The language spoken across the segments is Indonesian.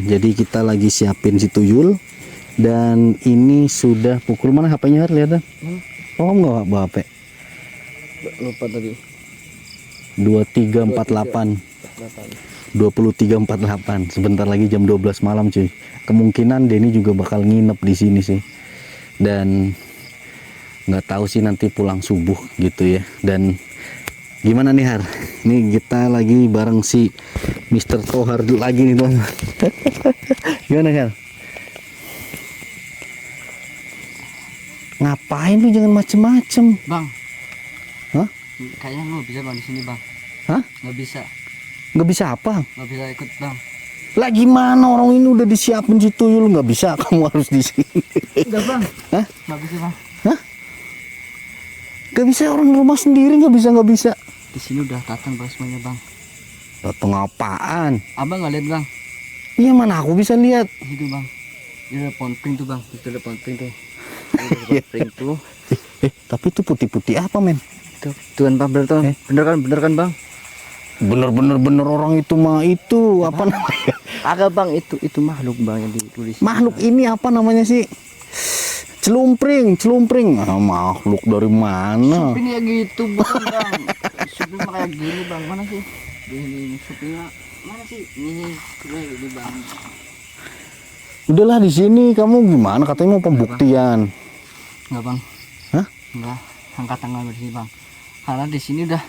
Jadi kita lagi siapin si tuyul. Dan ini sudah pukul mana HP-nya, lihat. Oh, enggak bawa HP. Lupa tadi. 23.48. 23.48. Sebentar lagi jam 12 malam, cuy. Kemungkinan Denny juga bakal nginep di sini sih. Dan nggak tahu sih nanti pulang subuh gitu ya. Dan gimana nih, Har? Ini kita lagi bareng si Mr. Tohar lagi nih, teman. Gimana, Har? Ngapain lu, jangan macem-macem, Bang? Hah? Kayaknya nggak bisa bang di sini, Bang. Hah? Nggak bisa. Nggak bisa apa? Nggak bisa ikut, Bang. Lah gimana, orang ini udah disiapin si tuyul, nggak bisa, kamu harus di sini. Enggak, Bang. Hah? Nggak bisa, Bang. Hah? Nggak bisa, orang rumah sendiri nggak bisa. Di sini udah datang Bang semuanya, Bang. Datang apaan? Abang nggak lihat, Bang? Iya, mana aku bisa lihat. Itu, Bang. Itu ada pohon pring tuh, Bang. Itu ada pohon pring tuh. Itu ada pohon pring tuh. Tapi itu putih-putih apa, men? Tuh kan, Bang, bener kan, Bang? Bener orang itu mah itu apa namanya? Agak, Bang, itu makhluk, Bang, yang ditulis. Makhluk ini apa namanya sih? Celumpring. Ah, makhluk dari mana? Suping ya gitu, bukan, Bang. Suping mah kayak gini, Bang. Mana sih? Ini supingnya mana sih? Ini gini, Bang. Udahlah, di sini kamu gimana? Katanya mau pembuktian. Enggak, Bang. Hah? Enggak, angkat tangan di sini, Bang. Karena di sini udah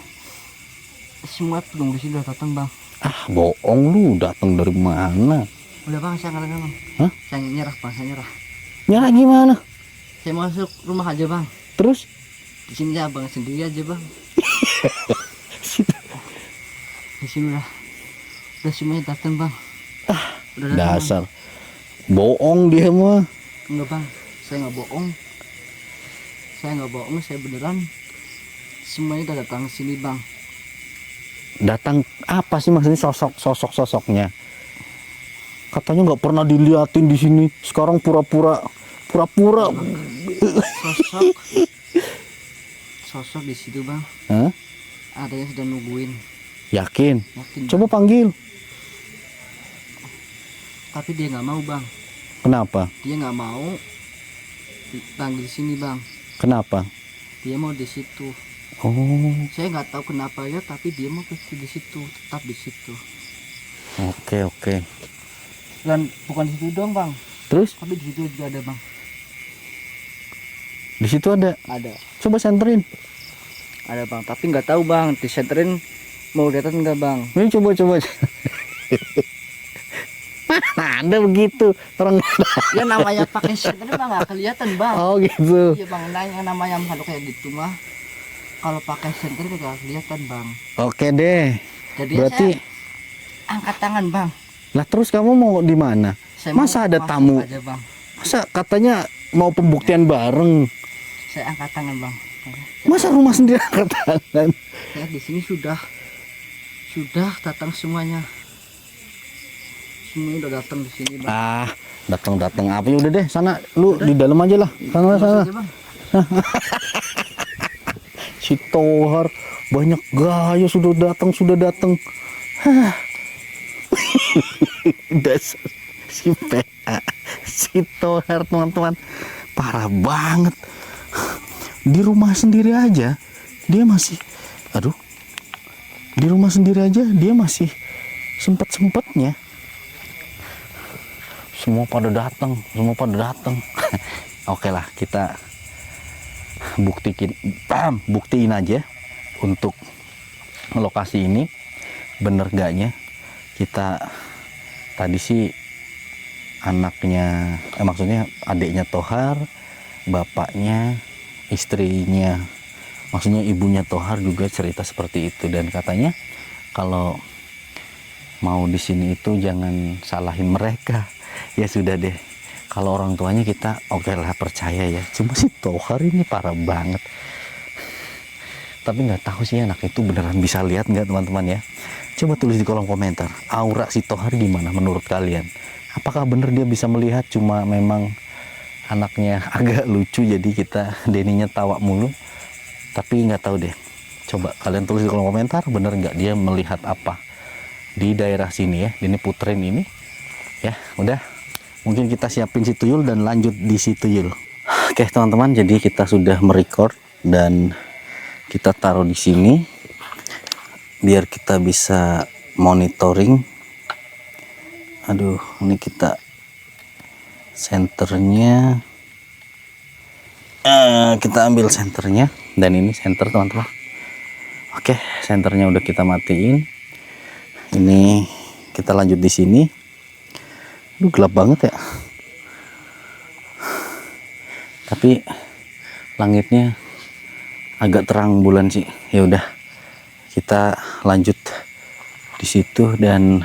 semua belum di sini udah datang, Bang. Ah, bohong lu, datang dari mana? Udah, Bang, saya nggak, Bang. Hah? Saya nyerah, Bang, saya nyerah. Nyerah gimana? Saya masuk rumah aja, Bang. Terus? Di sini ya, Bang, sendiri aja, Bang. Di sini udah semuanya datang, Bang. Udah datang, Dasar. Bohong dia mah. Bang. Enggak, Bang. Saya nggak bohong. Saya beneran. Semuanya udah datang sini, Bang. Datang apa sih maksudnya, sosoknya? Katanya nggak pernah diliatin di sini. Sekarang pura-pura. Sosok di situ, Bang. Hah? Ada yang sudah nungguin. Yakin? Yakin, Coba Bang. panggil. Tapi dia nggak mau, Bang. Kenapa? Dia nggak mau panggil di sini, Bang. Kenapa? Dia mau di situ. Oh, Saya nggak tahu kenapa ya, tapi dia mau di situ, tetap di situ. oke. Dan bukan di situ dong, Bang. Terus Tapi di situ juga ada, Bang. di situ ada. Ada. Coba senterin. Ada, Bang. Tapi nggak tahu, Bang. Disenterin mau kelihatan nggak, Bang? Ini coba. Ada begitu orang. Ya namanya pakai senter mah nggak kelihatan, Bang. Oh gitu. Iya, Bang. Nah, yang namanya makhluk kayak gitu mah kalau pakai senter nggak kelihatan, Bang. Oke deh. Jadi Berarti saya angkat tangan, Bang. lah, terus kamu mau di mana? Saya Masa mau ada masuk tamu? aja, Bang. Masa katanya mau pembuktian bareng? Saya angkat tangan, Bang. Masa rumah sendiri angkat tangan? Saya di sini sudah datang semuanya. Semuanya udah datang di sini, Bang. Ah, datang apa ya, udah deh, sana lu di dalam aja lah. Sana. Masuk aja, Bang. Si Tohar banyak gaya, sudah datang. Hah. Dasar si PA, si Tohar, teman-teman, parah banget. Di rumah sendiri aja dia masih, di rumah sendiri aja dia masih sempetnya. Semua pada datang. Oke lah, kita buktiin aja untuk lokasi ini bener gaknya. Kita tadi sih maksudnya adiknya Tohar, bapaknya, istrinya, maksudnya ibunya Tohar juga cerita seperti itu. Dan katanya kalau mau di sini itu jangan salahin mereka. Ya sudah deh, kalau orang tuanya kita oke lah, percaya ya. Cuma si Tohar ini parah banget. Tapi nggak tahu sih anak itu beneran bisa lihat nggak, teman-teman ya. Coba tulis di kolom komentar, aura si Tohar gimana menurut kalian? Apakah bener dia bisa melihat, cuma memang anaknya agak lucu jadi Denny-nya tawa mulu. Tapi nggak tahu deh. Coba kalian tulis di kolom komentar, bener nggak dia melihat apa di daerah sini ya. Denny puterin ini. Ya udah, mungkin kita siapin si tuyul dan lanjut di si tuyul. Oke teman-teman, jadi kita sudah merecord dan kita taruh di sini biar kita bisa monitoring. Aduh, ini kita senternya, kita ambil senternya, dan ini senter teman-teman. Oke, senternya udah kita matiin. Ini kita lanjut di sini. Aduh, gelap banget ya. Tapi langitnya agak terang bulan sih. Ya udah, kita lanjut di situ dan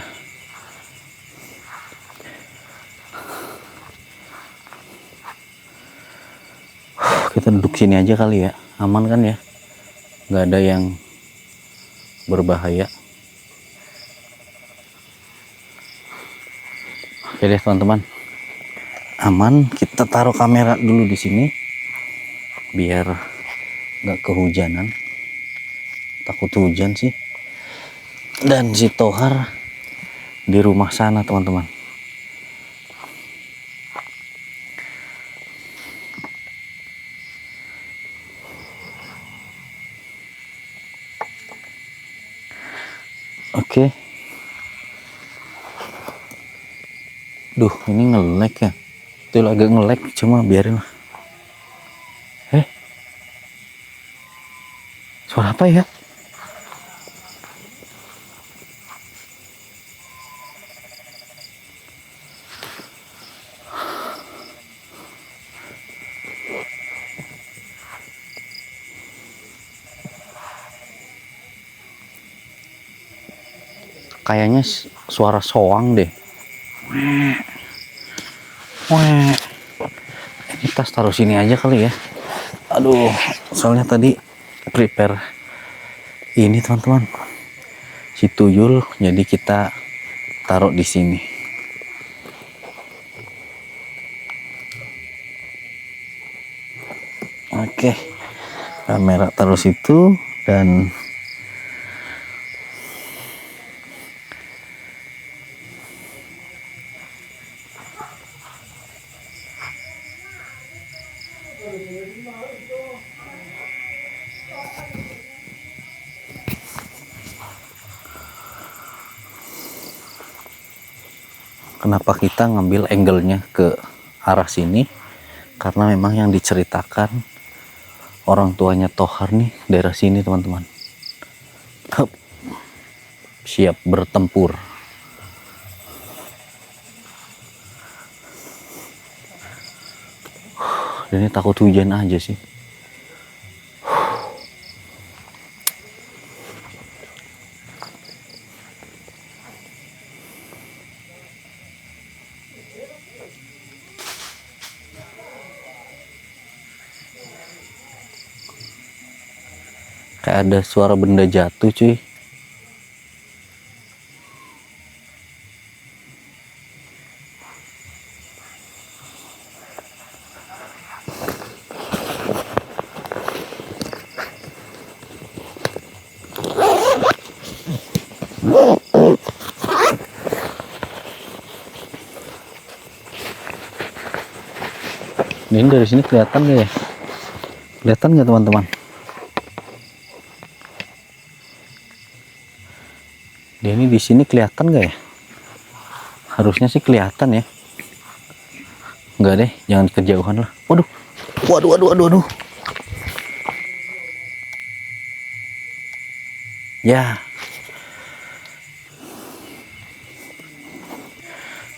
kita duduk sini aja kali ya, aman kan ya, nggak ada yang berbahaya. Oke deh teman-teman, aman. Kita taruh kamera dulu di sini biar nggak kehujanan, takut hujan sih. Dan si Tohar di rumah sana teman-teman. Oke. Duh, ini nge-lag ya. Itu agak nge-lag, cuma biarin lah. Suara apa ya? Kayaknya suara soang deh. Wah, ini tas taruh sini aja kali ya. Aduh, soalnya tadi prepare ini teman-teman, si tuyul, jadi kita taruh di sini. Oke, kamera taruh situ dan kenapa kita ngambil angle-nya ke arah sini, karena memang yang diceritakan orang tuanya Tohar nih daerah sini teman-teman. Siap bertempur. Dan ini takut hujan aja sih. Kayak ada suara benda jatuh cuy. Ini dari sini kelihatan gak ya? Kelihatan nggak teman-teman? Dia ini di sini kelihatan gak ya? Harusnya sih kelihatan ya. Enggak deh, jangan kejauhan lah. Waduh, waduh. Ya.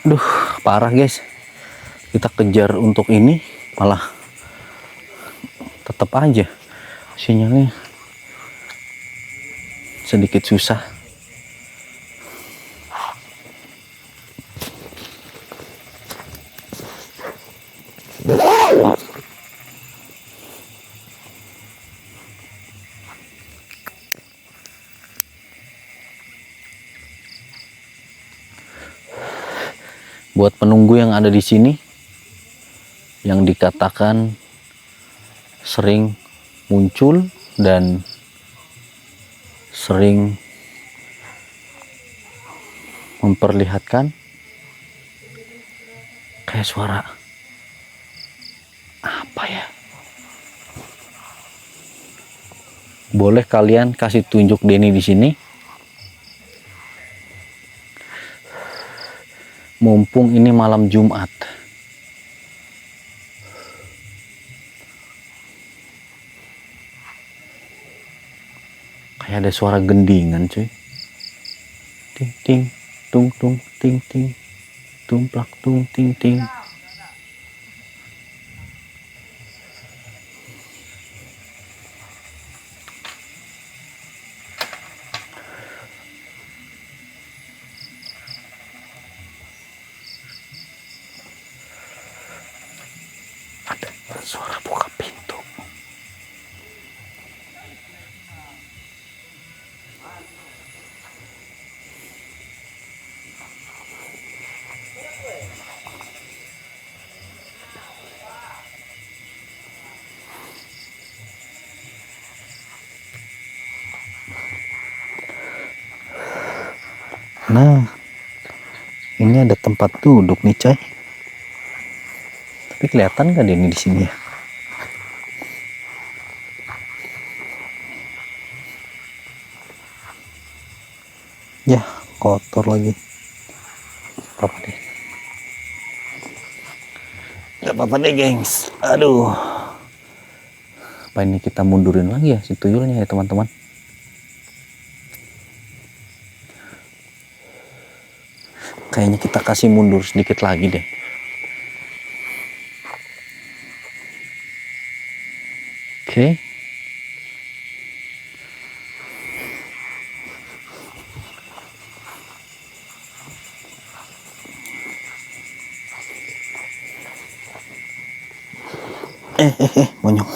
Duh, parah guys. Kita kejar untuk ini, malah tetap aja sinyalnya sedikit susah. Buat penunggu yang ada di sini, yang dikatakan sering muncul dan sering memperlihatkan Kayak suara apa ya? Boleh kalian kasih tunjuk Denny di sini? Mumpung ini malam Jumat. Kayak ada suara gendingan, cuy. Ting ting tung tung ting ting tumplak tung ting ting. Ada suara buka pintu. Nah, ini ada tempat duduk nih, coy. Tapi kelihatan nggak Denny di sini ya? Ya, kotor lagi. Apa deh? Gak apa-apa deh, gengs. Aduh. Apa ini kita mundurin lagi ya si tuyulnya ya, teman-teman? Kayaknya kita kasih mundur sedikit lagi deh. Oke. Monyong.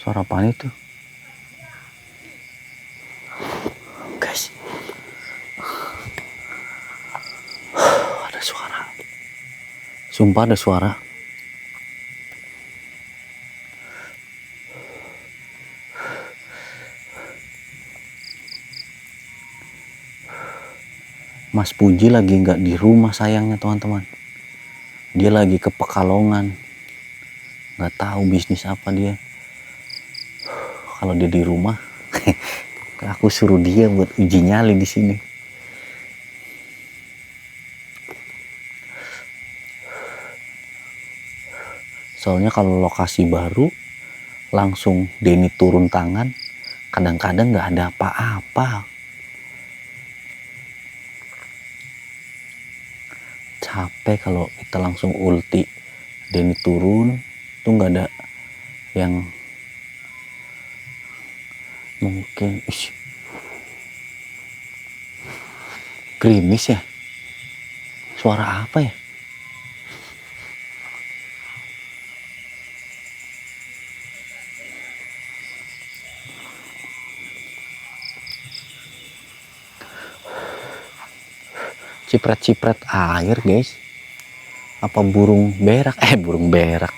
Suara apaan itu? Guys. Ada suara. Sumpah ada suara. Mas Puji lagi nggak di rumah sayangnya, teman-teman. Dia lagi ke Pekalongan. Nggak tahu bisnis apa dia. Kalau dia di rumah, aku suruh dia buat uji nyali di sini. Soalnya kalau lokasi baru, langsung Denny turun tangan. Kadang-kadang nggak ada apa-apa. Capek kalau kita langsung ulti Denny turun, tuh nggak ada yang mungkin gerimis ya. Suara apa ya? Ciprat-ciprat air, guys. Apa burung berak? Burung berak.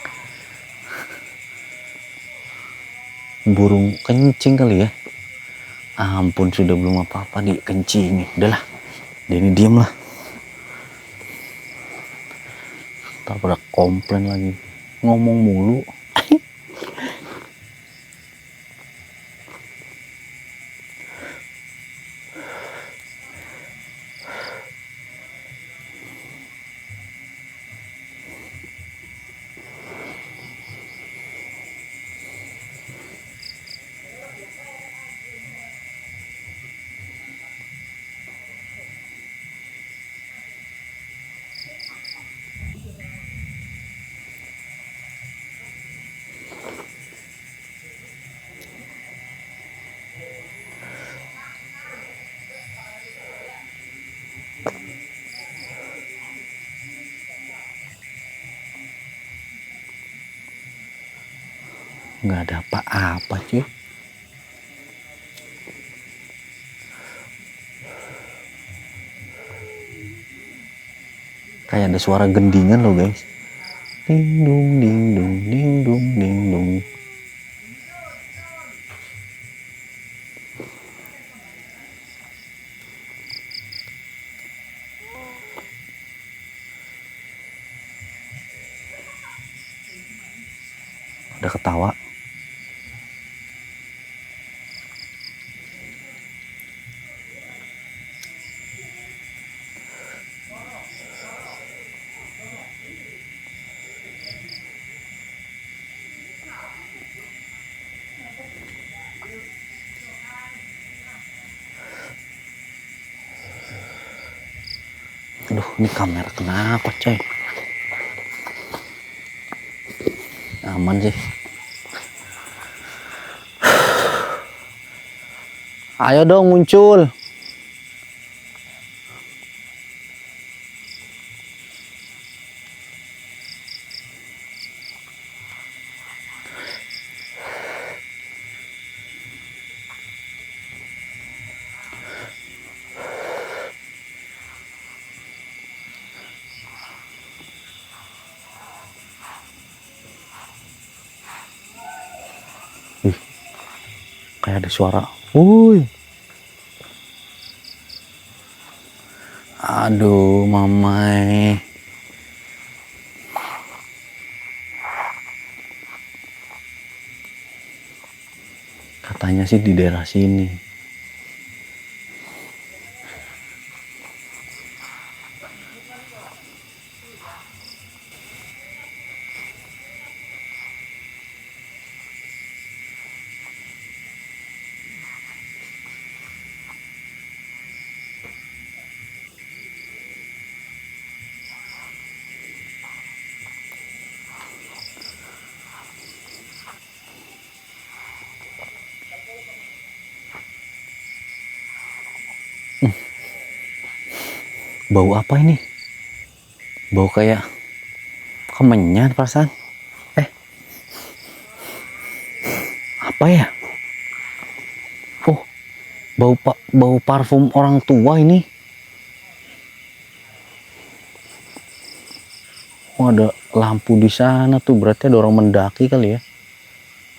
Burung kencing kali ya. Ampun, sudah belum apa-apa dikencingin. Udahlah, Denny diem lah. Ntar pada komplain lagi. Ngomong mulu. Nggak ada apa-apa, cuy. Kayak ada suara gendingan loh, guys. Ding dung ding dung ding dung ding dung. Udah ketawa. Aduh, ini kamera kenapa coy? Aman sih. Ayo dong muncul. Ih, kayak ada suara. Wuih. Aduh, mamai. Katanya sih di daerah sini. Bau apa ini? Bau kayak kemenyan perasaan. Apa ya? Oh, bau parfum orang tua ini. Oh, ada lampu di sana tuh, berarti ada orang mendaki kali ya.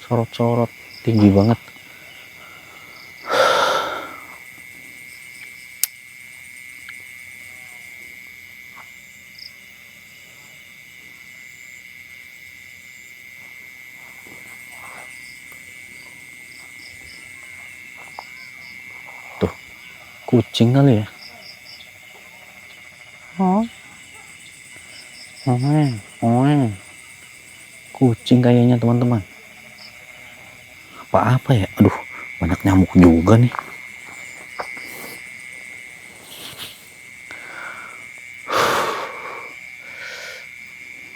Sorot-sorot tinggi banget. Tuh, kucing kali ya. Oh. Kucing kayaknya teman-teman. Apa ya? Aduh, banyak nyamuk juga nih.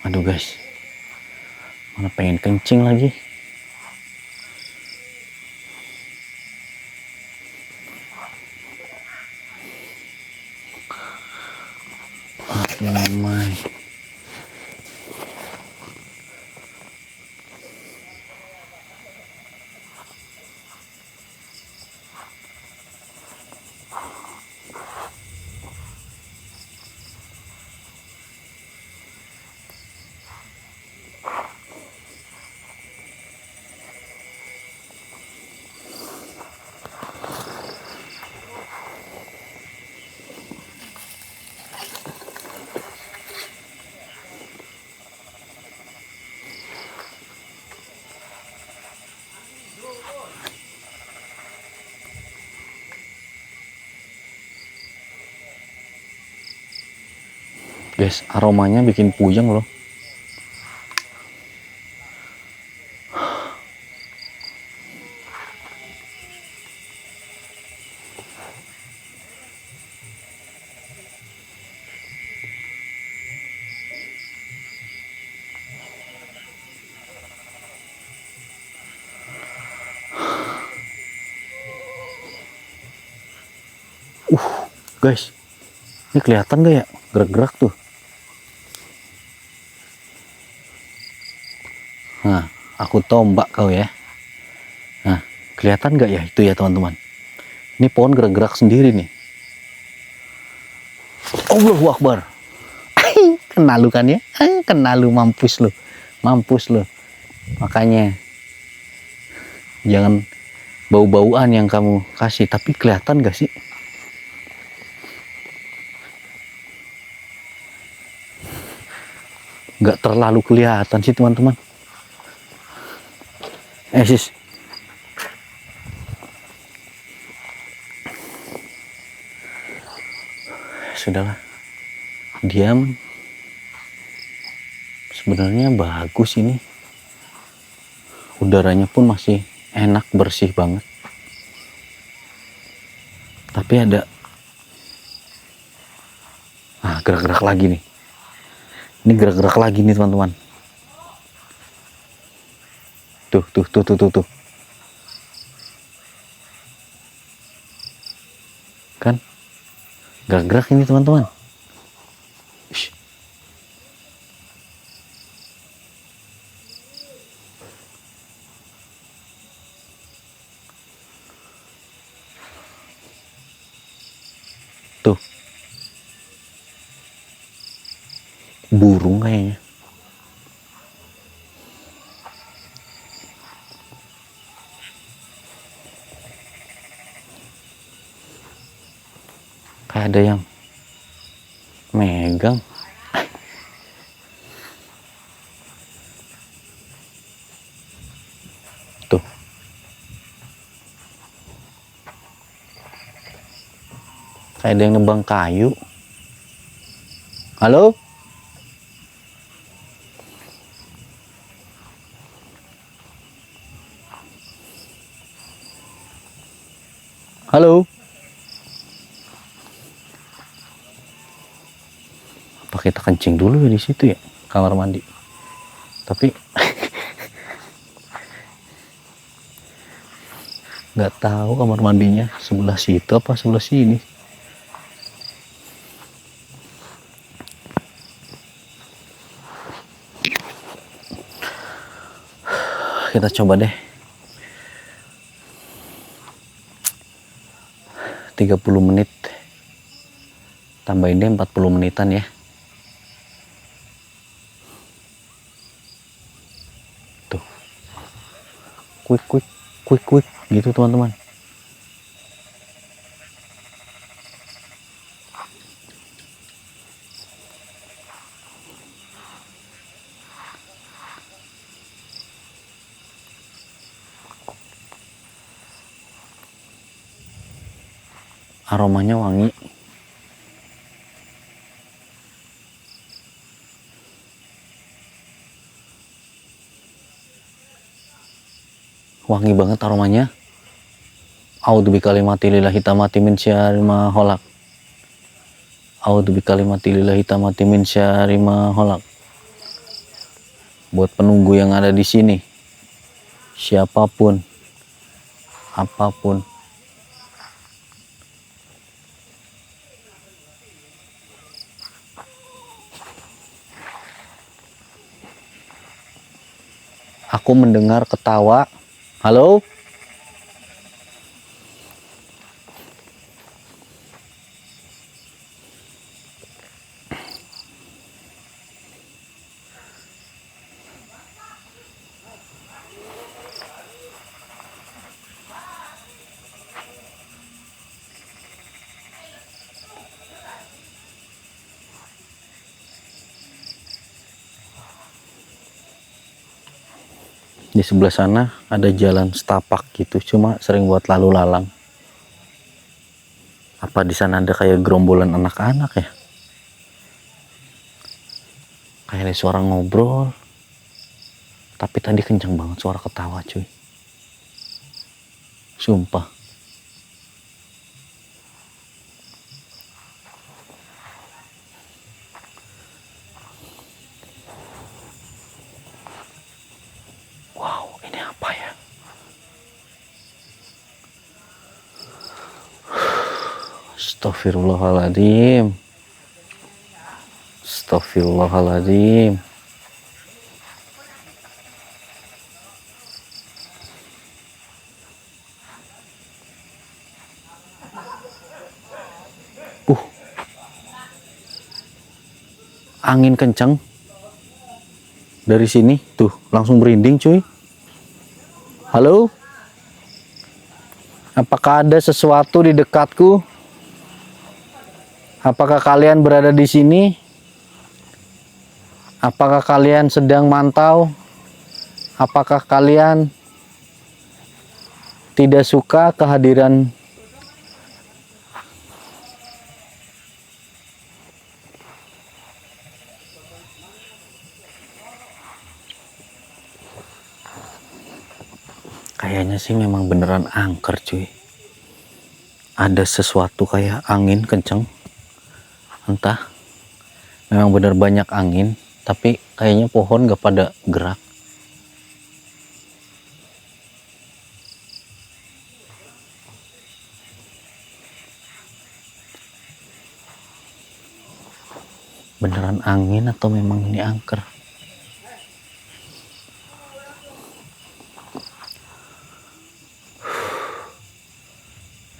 Aduh guys, mana pengen kencing lagi. Aduh, my. Guys, aromanya bikin puyeng loh. Guys, ini kelihatan gak ya gerak-gerak tuh? Nah, aku tombak kau ya. Nah, kelihatan gak ya itu ya teman-teman? Ini pohon gerak-gerak sendiri nih. Allahu Akbar. Kena lu kan ya? Kena lu, mampus lu. Mampus lu. Makanya jangan bau-bauan yang kamu kasih. Tapi kelihatan gak sih? Nggak terlalu kelihatan sih teman-teman. Sis. Sudahlah. Diam. Sebenarnya bagus ini. Udaranya pun masih enak, bersih banget. Tapi ada gerak-gerak lagi nih. Ini gerak-gerak lagi nih teman-teman. Tuh. Kan? Gerak-gerak ini teman-teman. Tuh. Burung kayaknya. Kayak ada yang megang. Tuh. Kayak ada yang nebang kayu. Halo? Halo? Apa kita kencing dulu ya di situ ya, kamar mandi? Tapi nggak tahu kamar mandinya sebelah situ apa sebelah sini. Kita coba deh 30 menit, tambahin deh 40 menitan ya. Tuh, quick gitu teman-teman. Aromanya wangi. Wangi banget aromanya. A'udzu bikalimatillahi tammati min syarri ma khalaq. A'udzu bikalimatillahi tammati min syarri ma khalaq. Buat penunggu yang ada di sini, siapapun, apapun, aku mendengar ketawa. Halo? Di sebelah sana ada jalan setapak gitu, cuma sering buat lalu lalang. Apa di sana ada kayak gerombolan anak-anak ya? Kayak ada suara ngobrol. Tapi tadi kencang banget suara ketawa cuy. Sumpah. Wow, ini apa ya? Astagfirullahaladzim. Astagfirullahaladzim. Angin kencang dari sini tuh, langsung merinding cuy. Halo? Apakah ada sesuatu di dekatku? Apakah kalian berada di sini? Apakah kalian sedang mantau? Apakah kalian tidak suka kehadiran kayaknya sih memang beneran angker cuy. Ada sesuatu kayak angin kenceng, entah memang bener banyak angin, tapi kayaknya pohon gak pada gerak. Beneran angin atau memang ini angker?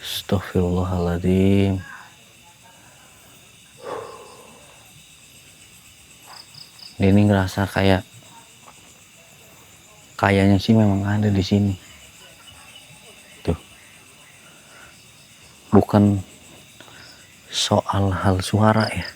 Astagfirullahaladzim. Ini ngerasa kayaknya sih memang ada di sini. Tuh. Bukan soal hal suara ya.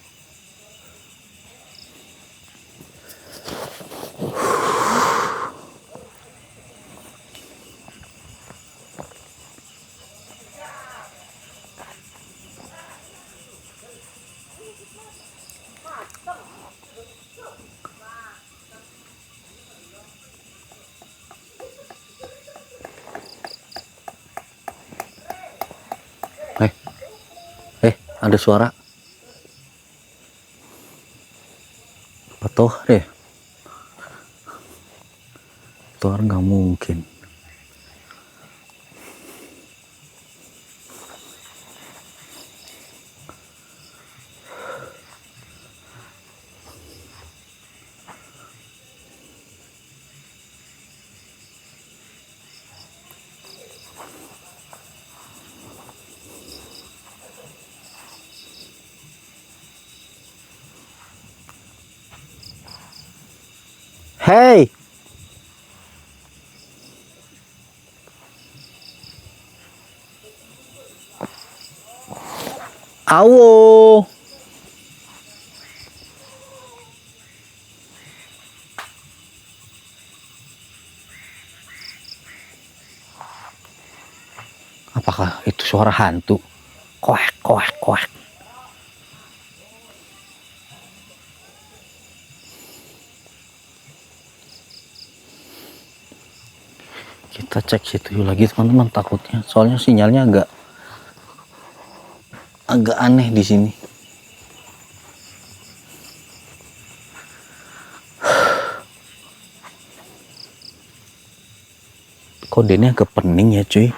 Ada suara apa toh deh? Toh nggak mungkin. Hey, awo. Apakah itu suara hantu? Koek, koek, koek. Kita cek situ lagi teman-teman, takutnya soalnya sinyalnya agak aneh di sini. Kok Denny agak pening ya cuy?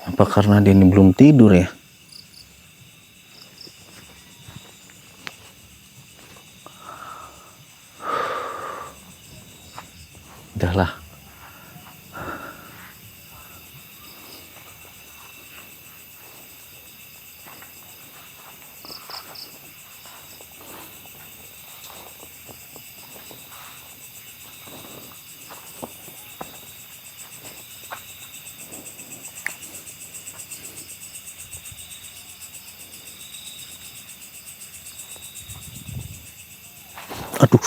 Apa karena Denny belum tidur ya? Udahlah. Aduh,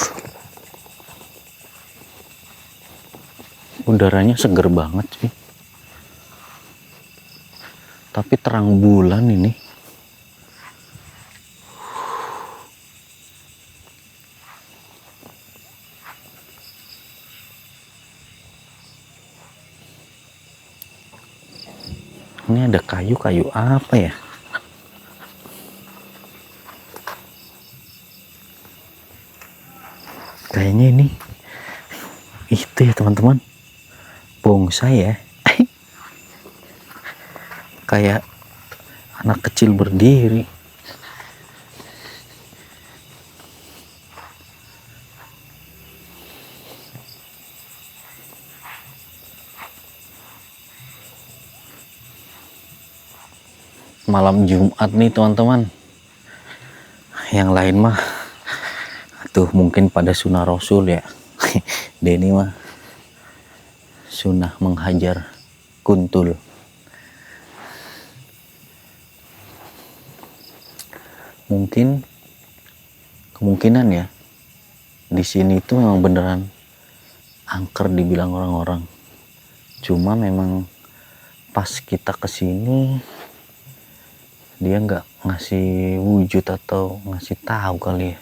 udaranya seger banget sih, tapi terang bulan ini. Ini ada kayu-kayu apa ya? Kayaknya ini itu ya teman-teman, bonsai ya. Kayak anak kecil berdiri. Malam Jumat nih teman-teman. Yang lain mah tuh mungkin pada sunnah Rasul ya. Denny mah sunnah menghajar kuntul. Mungkin kemungkinan ya di sini itu memang beneran angker dibilang orang-orang. Cuma memang pas kita kesini dia nggak ngasih wujud atau ngasih tahu kali ya.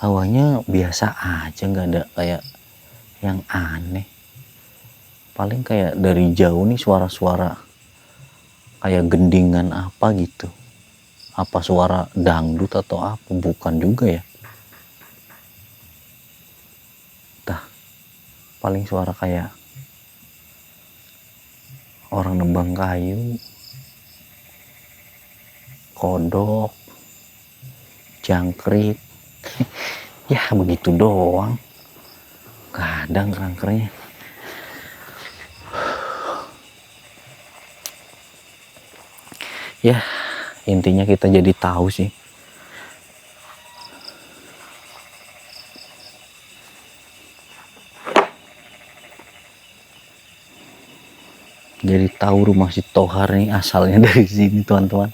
Hawanya biasa aja, nggak ada kayak yang aneh. Paling kayak dari jauh nih suara-suara kayak gendingan apa gitu. Apa suara dangdut atau apa, bukan juga ya. Tah, paling suara kayak orang nebang kayu, kodok, jangkrik. Ya begitu doang, kadang kerangkernya. Ya intinya kita jadi tahu sih rumah si Tohar nih asalnya dari sini teman-teman.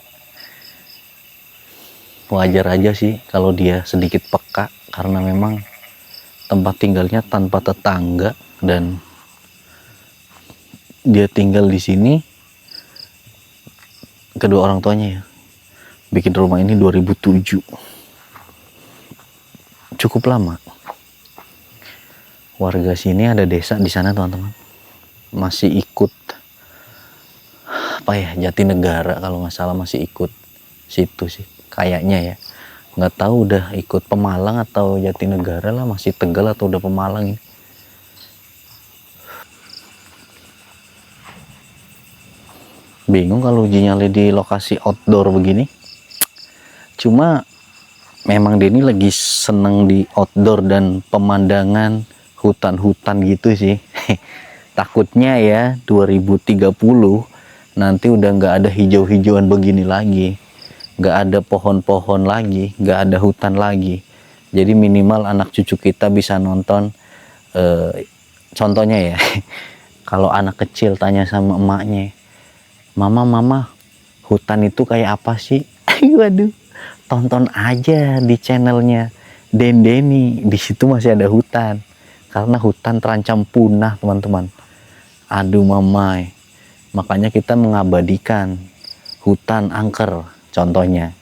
Wajar aja sih kalau dia sedikit peka karena memang tempat tinggalnya tanpa tetangga dan dia tinggal di sini. Kedua orang tuanya ya bikin rumah ini 2007, cukup lama. Warga sini ada desa di sana teman-teman, masih ikut apa ya, Jatinegara kalau nggak salah, masih ikut situ sih kayaknya ya. Nggak tahu udah ikut Pemalang atau Jatinegara lah, masih Tegal atau udah Pemalang ini. Bingung kalau uji nyali di lokasi outdoor begini. Cuma memang Denny lagi seneng di outdoor dan pemandangan hutan-hutan gitu sih. Takutnya ya 2030 nanti udah nggak ada hijau-hijauan begini lagi, nggak ada pohon-pohon lagi, nggak ada hutan lagi. Jadi minimal anak cucu kita bisa nonton. Contohnya ya, kalau anak kecil tanya sama emaknya, mama hutan itu kayak apa sih? Waduh, tonton aja di channelnya Denny, di situ masih ada hutan, karena hutan terancam punah teman-teman. Aduh mamai, makanya kita mengabadikan hutan angker contohnya,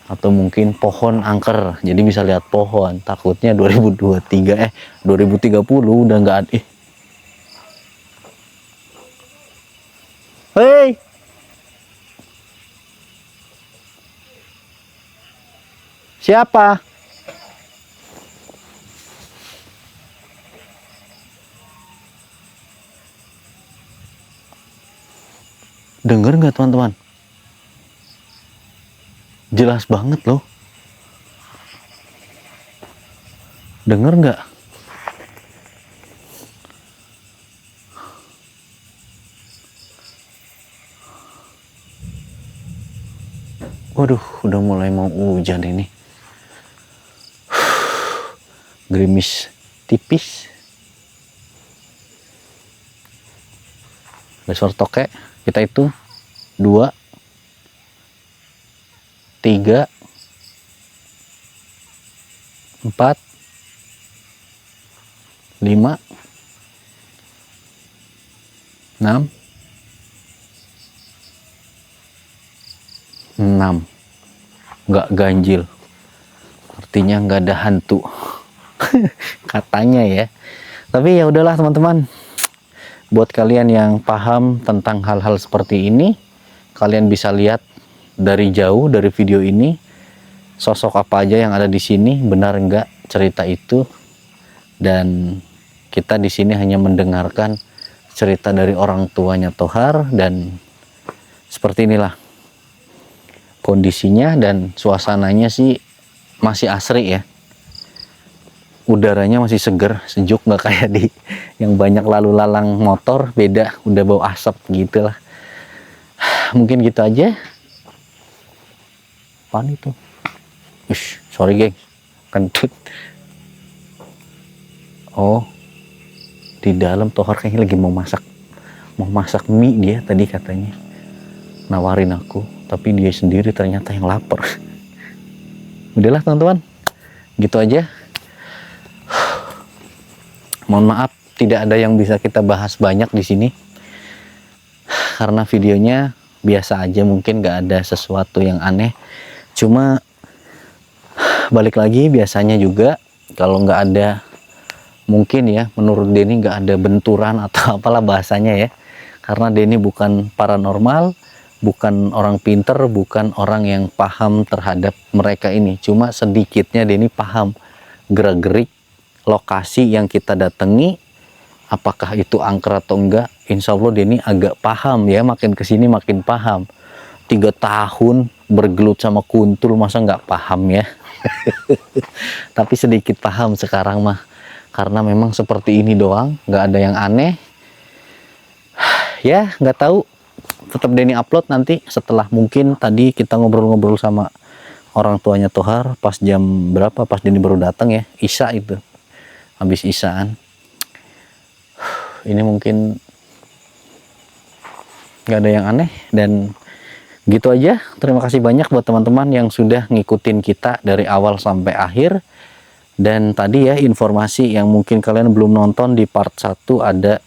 atau mungkin pohon angker, jadi bisa lihat pohon. Takutnya 2030 udah nggak ada. Hei, siapa? Dengar nggak teman-teman? Jelas banget loh. Dengar nggak? Waduh, udah mulai mau hujan ini. Gerimis tipis. Besar toke, kita itu 2, 3, 4, 5, 6, 6. Nggak ganjil, artinya nggak ada hantu. Katanya ya. Tapi ya udahlah teman-teman, buat kalian yang paham tentang hal-hal seperti ini, kalian bisa lihat dari jauh dari video ini sosok apa aja yang ada di sini, benar enggak cerita itu. Dan kita di sini hanya mendengarkan cerita dari orang tuanya Tohar, dan seperti inilah kondisinya. Dan suasananya sih masih asri ya, udaranya masih seger, sejuk, nggak kayak di yang banyak lalu lalang motor. Beda, udah bau asap gitu lah. Mungkin gitu aja. Apaan itu? Ush, sorry geng, kentut. Oh, di dalam Tohar kayaknya lagi mau masak mie. Dia tadi katanya nawarin aku, tapi dia sendiri ternyata yang lapar. Udahlah teman-teman, gitu aja. Mohon maaf tidak ada yang bisa kita bahas banyak di sini, karena videonya biasa aja, mungkin nggak ada sesuatu yang aneh. Cuma balik lagi, biasanya juga kalau nggak ada, mungkin ya menurut Denny nggak ada benturan atau apalah bahasanya ya, karena Denny bukan paranormal, bukan orang pinter, bukan orang yang paham terhadap mereka ini. Cuma sedikitnya Denny paham gerak-gerik lokasi yang kita datangi, apakah itu angker atau enggak. Insya Allah Denny agak paham ya, makin kesini makin paham. 3 tahun bergelut sama kuntul, masa nggak paham ya. Tapi sedikit paham sekarang mah, karena memang seperti ini doang, nggak ada yang aneh. Ya nggak tahu, tetap Denny upload nanti setelah, mungkin tadi kita ngobrol-ngobrol sama orang tuanya Tohar pas jam berapa, pas Denny baru datang ya, Isya itu, habis Isyaan. Ini mungkin nggak ada yang aneh, dan gitu aja. Terima kasih banyak buat teman-teman yang sudah ngikutin kita dari awal sampai akhir. Dan tadi ya informasi yang mungkin kalian belum nonton, di part 1 ada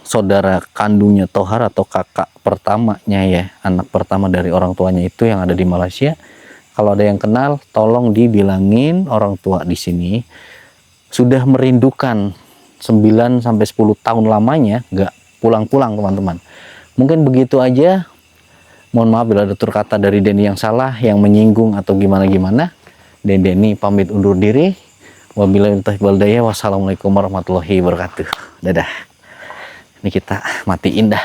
saudara kandungnya Tohar atau kakak pertamanya ya, anak pertama dari orang tuanya itu yang ada di Malaysia. Kalau ada yang kenal, tolong dibilangin orang tua di sini sudah merindukan 9 sampai 10 tahun lamanya nggak pulang-pulang teman-teman. Mungkin begitu aja. Mohon maaf bila ada tutur kata dari Denny yang salah, yang menyinggung atau gimana-gimana. Dan Denny pamit undur diri. Wabillahi taufiq wal hidayah. Wassalamualaikum warahmatullahi wabarakatuh. Dadah. Ini kita matiin dah.